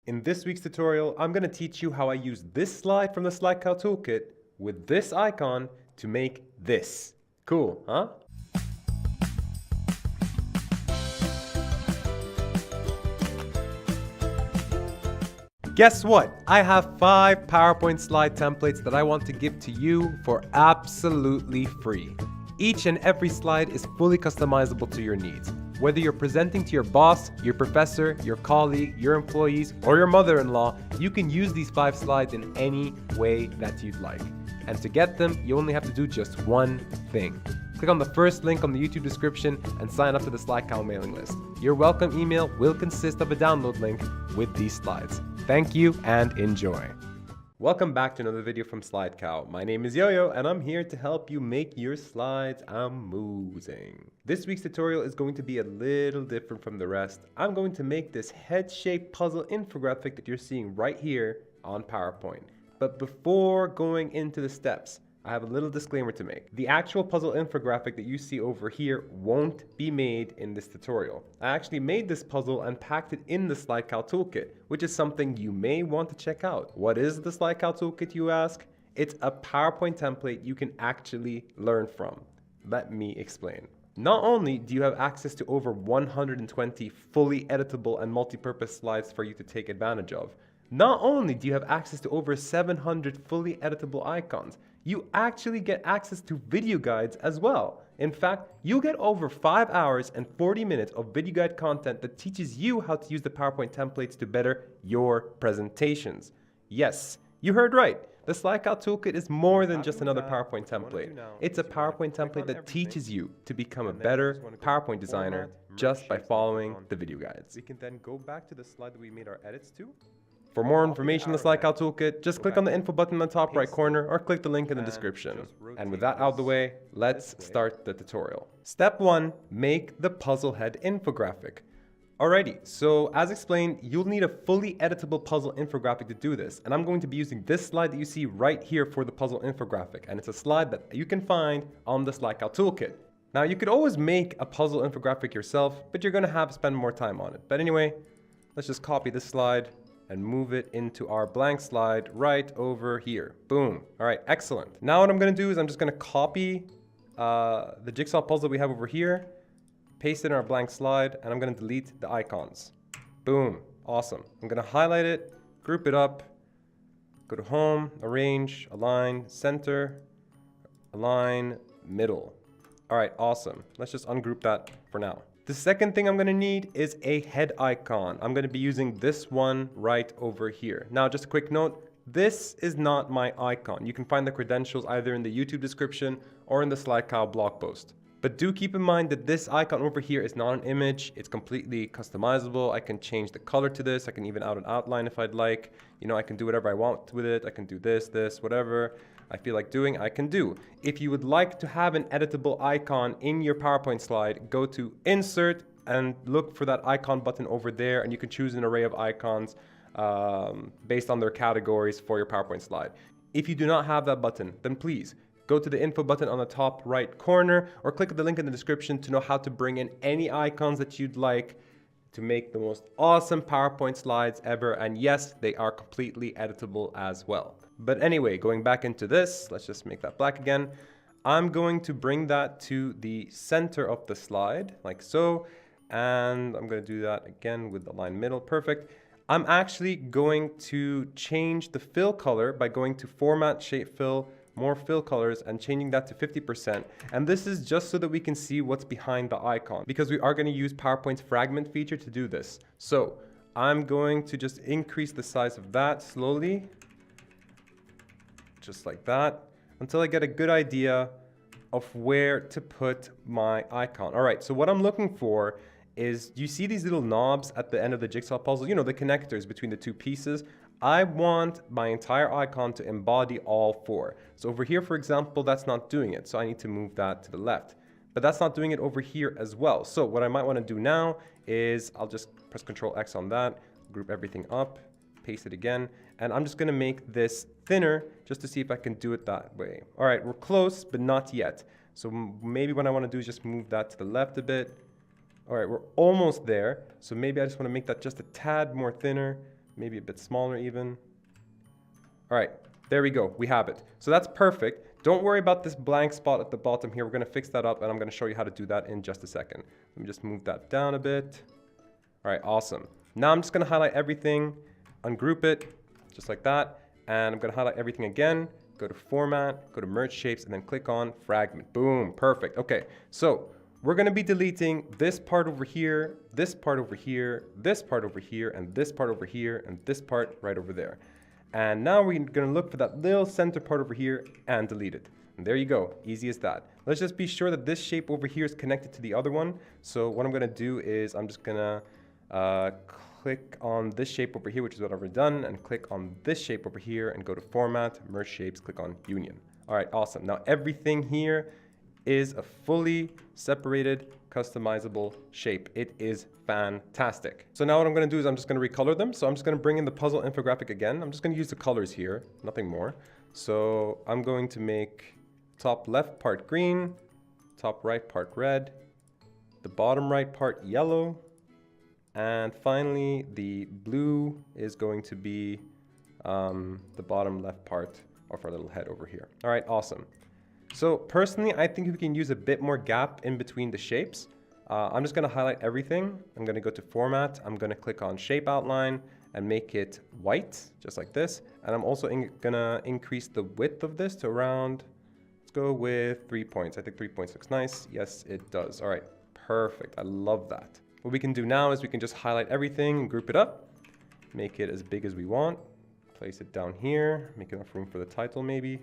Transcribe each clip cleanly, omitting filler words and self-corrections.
In this week's tutorial, I'm going to teach you how I use this slide from the Slide Cow Toolkit with this icon to make this. Cool, huh? Guess what? I have 5 PowerPoint slide templates that I want to give to you for absolutely free. Each and every slide is fully customizable to your needs. Whether you're presenting to your boss, your professor, your colleague, your employees, or your mother-in-law, you can use these 5 slides in any way that you'd like. And to get them, you only have to do just one thing. Click on the first link on the YouTube description and sign up to the Slide Cow mailing list. Your welcome email will consist of a download link with these slides. Thank you and enjoy. Welcome back to another video from Slide Cow. My name is Yo-Yo and I'm here to help you make your slides amazing. This week's tutorial is going to be a little different from the rest. I'm going to make this head-shaped puzzle infographic that you're seeing right here on PowerPoint. But before going into the steps, I have a little disclaimer to make. The actual puzzle infographic that you see over here won't be made in this tutorial. I actually made this puzzle and packed it in the Slide Cow Toolkit, which is something you may want to check out. What is the Slide Cow Toolkit, you ask? It's a PowerPoint template you can actually learn from. Let me explain. Not only do you have access to over 120 fully editable and multi-purpose slides for you to take advantage of, not only do you have access to over 700 fully editable icons, you actually get access to video guides as well. In fact, you'll get over 5 hours and 40 minutes of video guide content that teaches you how to use the PowerPoint templates to better your presentations. Yes, you heard right. The Slide Cow Toolkit is more than just another PowerPoint template. It's a PowerPoint template that teaches you to become a better PowerPoint designer just by following the video guides. We can then go back to the slide that we made our edits to. For more information on the Slide Cow Toolkit, just click on the info button in the top right corner or click the link in the description. And with that out of the way, let's start the tutorial. Step 1, make the puzzle head infographic. Alrighty, so as explained, you'll need a fully editable puzzle infographic to do this. And I'm going to be using this slide that you see right here for the puzzle infographic. And it's a slide that you can find on the Slide Cow Toolkit. Now you could always make a puzzle infographic yourself, but you're gonna have to spend more time on it. But anyway, let's just copy this slide and move it into our blank slide right over here. Boom. All right, excellent. Now what I'm gonna do is I'm just gonna copy the jigsaw puzzle we have over here, paste it in our blank slide, and I'm gonna delete the icons. Boom, awesome. I'm gonna highlight it, group it up, go to home, arrange, align, center, align, middle. All right, awesome. Let's just ungroup that for now. The second thing I'm going to need is a head icon. I'm going to be using this one right over here. Now, just a quick note, this is not my icon. You can find the credentials either in the YouTube description or in the Slide Cow blog post. But do keep in mind that this icon over here is not an image. It's completely customizable. I can change the color to this. I can even add an outline if I'd like. You know, I can do whatever I want with it. I can do this, whatever I feel like doing, I can do. If you would like to have an editable icon in your PowerPoint slide, go to Insert and look for that icon button over there, and you can choose an array of icons based on their categories for your PowerPoint slide. If you do not have that button, then please go to the info button on the top right corner or click the link in the description to know how to bring in any icons that you'd like to make the most awesome PowerPoint slides ever. And yes, they are completely editable as well. But anyway, going back into this, let's just make that black again. I'm going to bring that to the center of the slide, like so. And I'm going to do that again with the line middle. Perfect. I'm actually going to change the fill color by going to Format, Shape Fill, More Fill Colors, and changing that to 50%. And this is just so that we can see what's behind the icon, because we are going to use PowerPoint's fragment feature to do this. So I'm going to just increase the size of that slowly, just like that, until I get a good idea of where to put my icon. All right, so what I'm looking for is, you see these little knobs at the end of the jigsaw puzzle, you know, the connectors between the two pieces? I want my entire icon to embody all 4. So over here, for example, that's not doing it. So I need to move that to the left. But that's not doing it over here as well. So what I might want to do now is I'll just press Ctrl X on that, group everything up, paste it again, and I'm just going to make this thinner just to see if I can do it that way. All right, we're close, but not yet. So maybe what I want to do is just move that to the left a bit. All right, we're almost there. So maybe I just want to make that just a tad more thinner. maybe a bit smaller even. All right, there we go. We have it. So that's perfect. Don't worry about this blank spot at the bottom here. We're going to fix that up, and I'm going to show you how to do that in just a second. Let me just move that down a bit. All right, awesome. Now I'm just going to highlight everything, ungroup it, just like that. And I'm going to highlight everything again. Go to Format, go to Merge Shapes, and then click on Fragment. Boom, perfect. Okay, so we're going to be deleting this part over here, this part over here, this part over here, and this part over here, and this part right over there. And now we're going to look for that little center part over here and delete it. And there you go, easy as that. Let's just be sure that this shape over here is connected to the other one. So what I'm going to do is I'm just going to click on this shape over here, which is what I've already done, and click on this shape over here and go to Format, Merge Shapes, click on Union. All right, awesome. Now everything here is a fully separated, customizable shape. It is fantastic. So now what I'm going to do is I'm just going to recolor them. So I'm just going to bring in the puzzle infographic again. I'm just going to use the colors here, nothing more. So I'm going to make top left part green, top right part red, the bottom right part yellow, and finally the blue is going to be the bottom left part of our little head over here. All right, awesome. So personally, I think we can use a bit more gap in between the shapes. I'm just going to highlight everything. I'm going to go to Format. I'm going to click on Shape Outline and make it white, just like this. And I'm also going to increase the width of this to around, let's go with 3 points. I think 3 points looks nice. Yes, it does. All right, perfect. I love that. What we can do now is we can just highlight everything and group it up, make it as big as we want, place it down here, make enough room for the title maybe.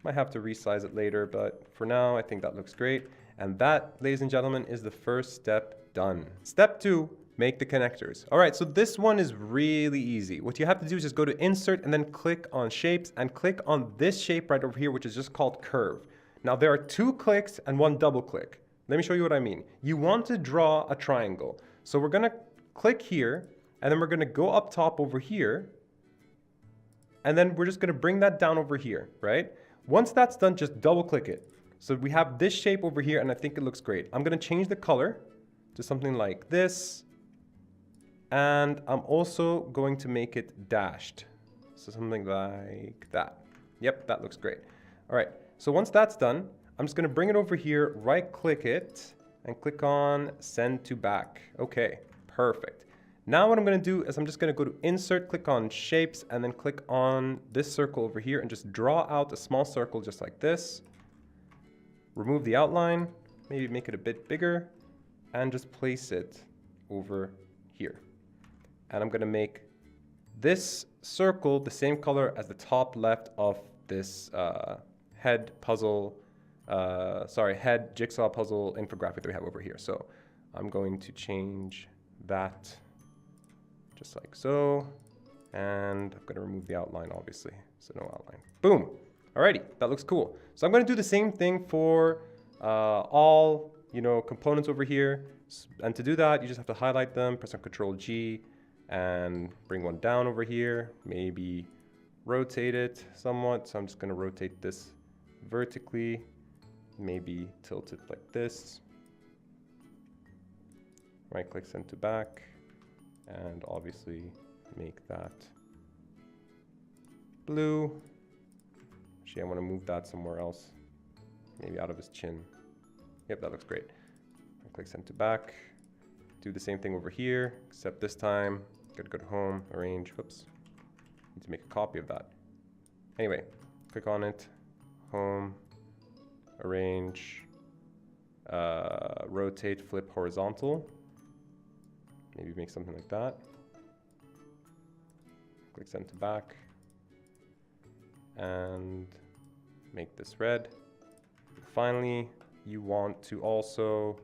Might have to resize it later, but for now, I think that looks great. And that, ladies and gentlemen, is the first step done. Step 2, make the connectors. All right, so this one is really easy. What you have to do is just go to Insert and then click on Shapes and click on this shape right over here, which is just called Curve. Now, there are 2 clicks and 1 double click. Let me show you what I mean. You want to draw a triangle. So we're going to click here, and then we're going to go up top over here, and then we're just going to bring that down over here, right? Once that's done, just double click it. So we have this shape over here, and I think it looks great. I'm going to change the color to something like this, and I'm also going to make it dashed. So something like that. Yep, that looks great. All right, so once that's done, I'm just going to bring it over here, right click it, and click on Send to Back. Okay, perfect. Now what I'm going to do is I'm just going to go to Insert, click on Shapes, and then click on this circle over here and just draw out a small circle just like this. Remove the outline, maybe make it a bit bigger, and just place it over here. And I'm going to make this circle the same color as the top left of this head jigsaw puzzle infographic that we have over here. So I'm going to change that just like so. And I'm going to remove the outline, obviously. So no outline. Boom. Alrighty, that looks cool. So I'm going to do the same thing for all, components over here. And to do that, you just have to highlight them, press on Control G, and bring one down over here. Maybe rotate it somewhat. So I'm just going to rotate this vertically. Maybe tilt it like this. Right click, Send to Back. And obviously make that blue. Actually, I want to move that somewhere else. Maybe out of his chin. Yep, that looks great. Right click, Send to Back. Do the same thing over here, except this time, gotta go to Home, Arrange. Whoops. Need to make a copy of that. Anyway, click on it, Home, Arrange, Rotate, Flip, Horizontal. Maybe make something like that. Click Send to Back. And make this red. Finally, you want to also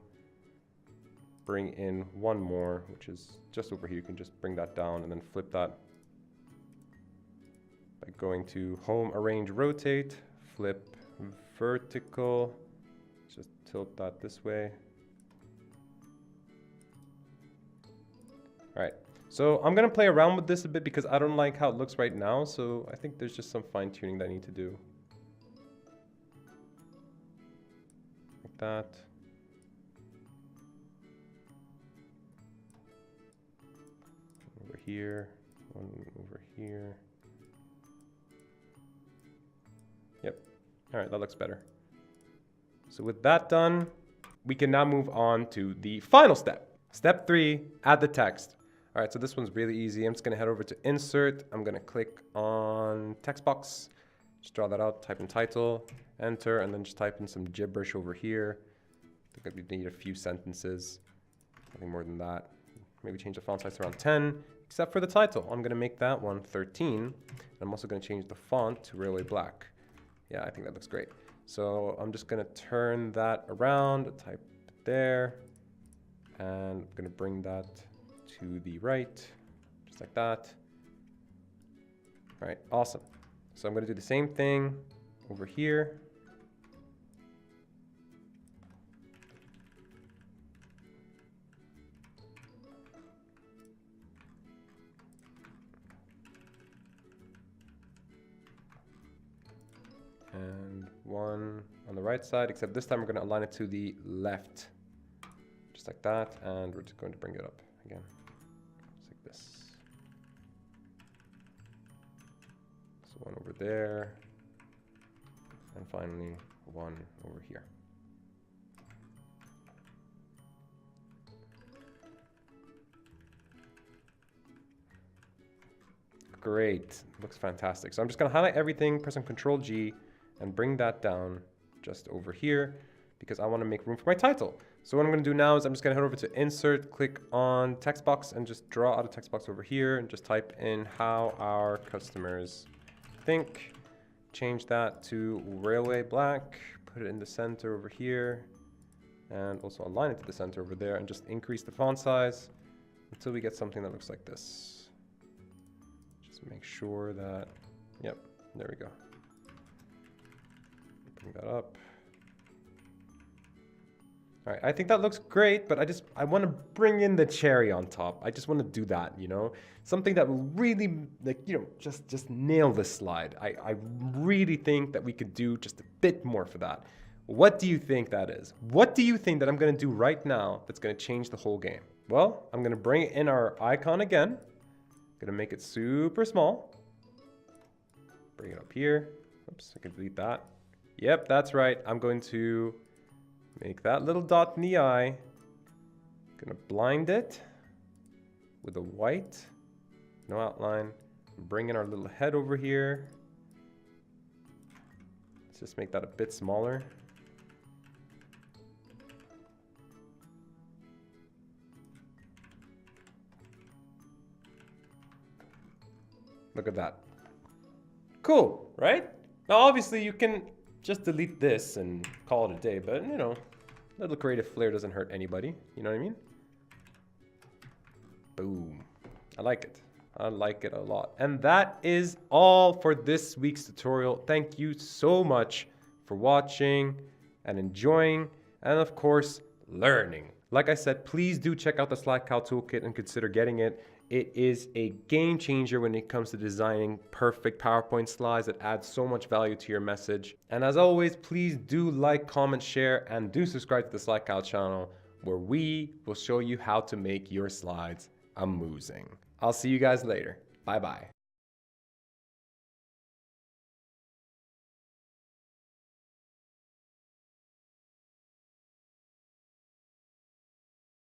bring in one more, which is just over here. You can just bring that down and then flip that by going to Home, Arrange, Rotate, Flip, Vertical. Just tilt that this way. All right, so I'm gonna play around with this a bit because I don't like how it looks right now. So I think there's just some fine tuning that I need to do. Like that. Over here, one over here. Yep. All right, that looks better. So with that done, we can now move on to the final step. Step 3, add the text. All right, so this one's really easy. I'm just gonna head over to Insert. I'm gonna click on text box. Just draw that out, type in title, enter, and then just type in some gibberish over here. I think we need a few sentences, nothing more than that. Maybe change the font size to around 10, except for the title. I'm gonna make that one 13. And I'm also gonna change the font to Railway Black. Yeah, I think that looks great. So I'm just gonna turn that around, type it there, and I'm gonna bring that to the right, just like that. All right, awesome. So I'm gonna do the same thing over here. And one on the right side, except this time we're going to align it to the left, just like that, and we're just going to bring it up again, just like this. So one over there, and finally one over here. Great, looks fantastic. So I'm just going to highlight everything, press on Control G, and bring that down just over here because I want to make room for my title. So what I'm going to do now is I'm just going to head over to Insert, click on text box, and just draw out a text box over here and just type in how our customers think. Change that to Railway Black, put it in the center over here, and also align it to the center over there, and just increase the font size until we get something that looks like this. Just make sure that, yep, there we go. Bring that up. All right, I think that looks great, but I want to bring in the cherry on top. I just want to do that, you know? Something that will really, like, you know, just nail this slide. I really think that we could do just a bit more for that. What do you think that is? What do you think that I'm going to do right now that's going to change the whole game? Well, I'm going to bring in our icon again. I'm going to make it super small. Bring it up here. Oops, I can delete that. Yep, that's right. I'm going to make that little dot in the eye. I'm gonna blind it with a white, no outline. Bring in our little head over here. Let's just make that a bit smaller. Look at that. Cool, right? Now obviously you can just delete this and call it a day, but you know, a little creative flair doesn't hurt anybody. You know what I mean? Boom. I like it. I like it a lot. And that is all for this week's tutorial. Thank you so much for watching and enjoying, and of course, learning. Like I said, please do check out the SlideCal toolkit and consider getting it. It is a game changer when it comes to designing perfect PowerPoint slides that add so much value to your message. And as always, please do like, comment, share, and do subscribe to the SlideCal channel where we will show you how to make your slides amusing. I'll see you guys later. Bye-bye.